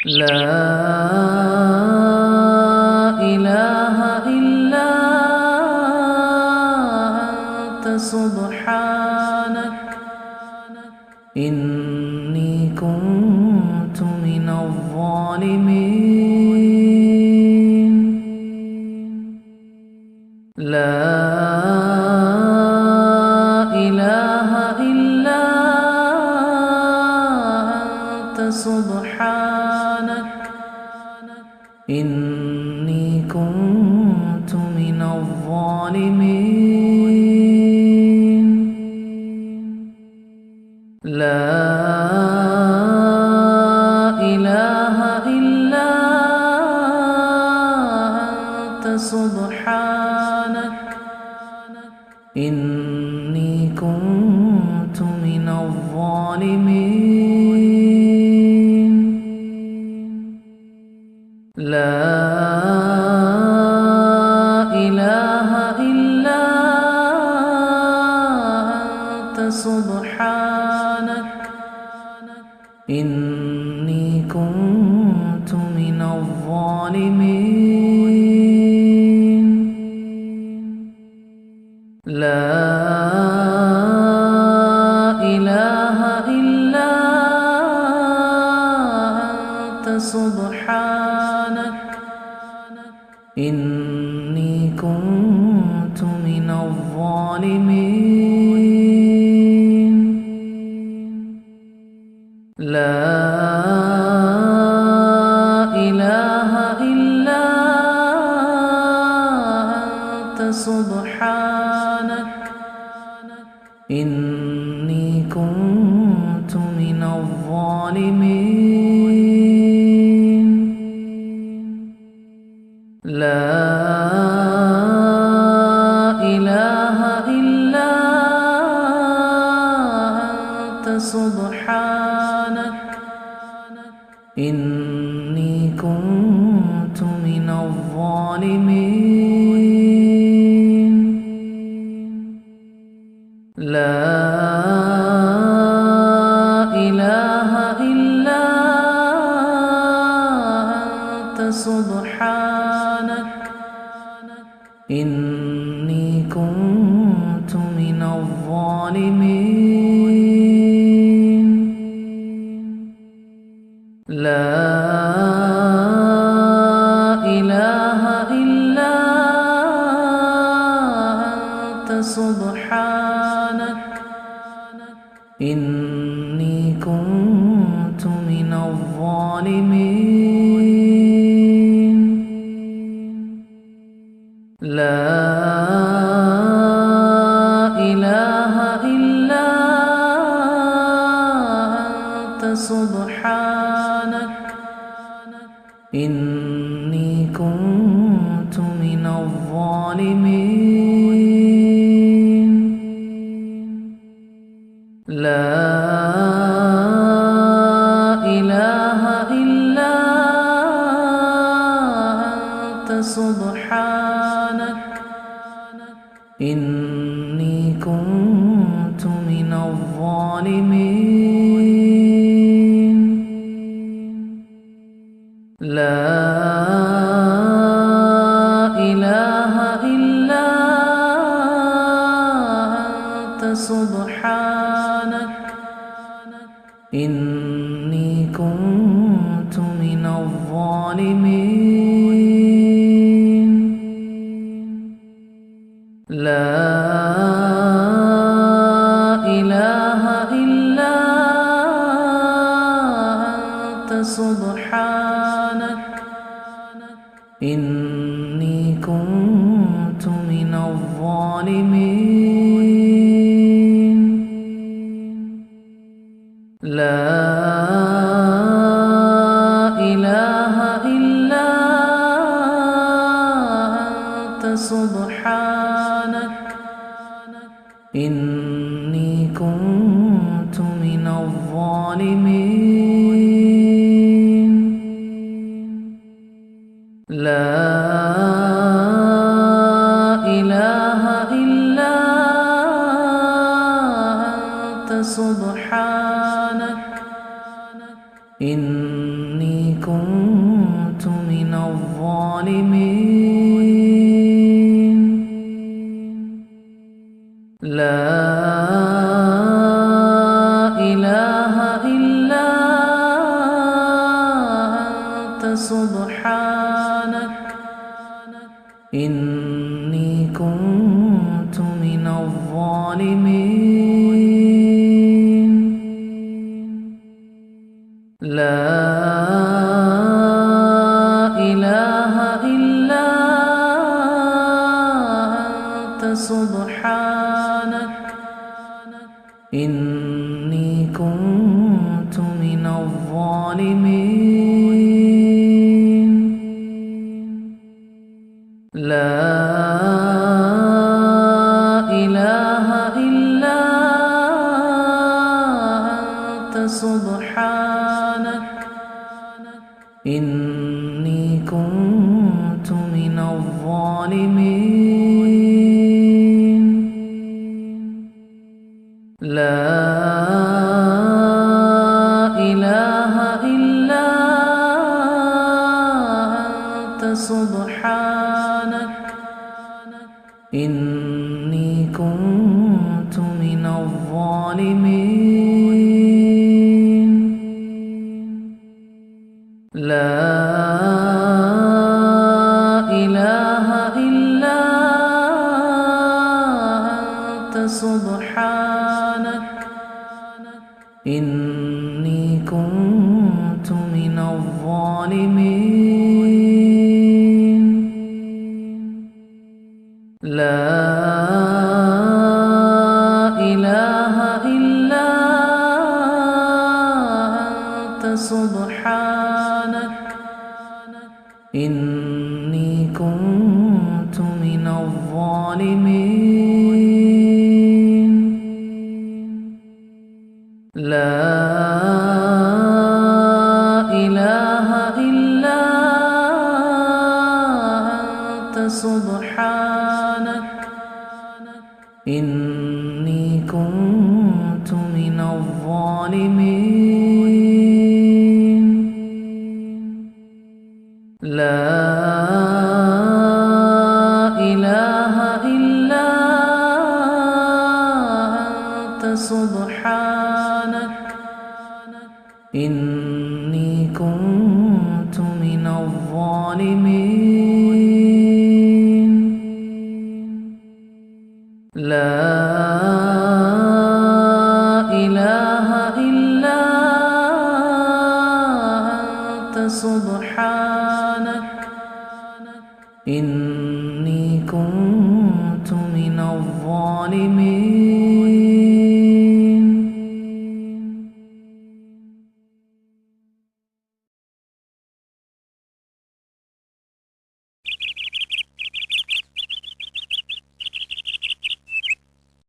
لا إله إلا أنت سبحانك إني كنت من الظالمين. لا إله إلا أنت سبحانك إني كنت من الظالمين. لا إله إلا أنت سبحانك إني كنت من الظالمين. لا إله إلا أنت سبحانك إني كنت من الظالمين. لا إله إلا أنت سبحانك إني كنت من الظالمين. لا إله إلا أنت سبحانك إني كنت من الظالمين. لا إله إلا أنت سبحانك إني كنت من الظالمين. لا إله إلا أنت سبحانك إني كنت من الظالمين. لا إله إلا أنت سبحانك إني كنت من الظالمين. لا إله إلا أنت سبحانك إني كنت من الظالمين. لا إله إلا أنت سبحانك إني كنت من الظالمين. لا إله إلا أنت سبحانك إني كنت من الظالمين. لا إله إلا أنت سبحانك إني كنت من الظالمين. لا إله إلا أنت سبحانك إني كنت من الظالمين. لا إله إلا أنت سبحانك إني كنت من الظالمين لا إله إلا أنت سبحانك إني كنت من الظالمين لا إله إلا أنت سبحانك إني كنت من الظالمين لا إله إلا أنت سبحانك إني كنت من الظالمين لا إله إلا أنت سبحانك إني كنت من الظالمين لا إله إلا أنت سبحانك إني كنت من الظالمين لا إله إلا أنت سبحانك إني كنت من الظالمين لا إله إلا أنت سبحانك إني كنت من الظالمين لا إله إلا أنت سبحانك إني كنت من الظالمين لا إله إلا أنت سبحانك إني كنت من الظالمين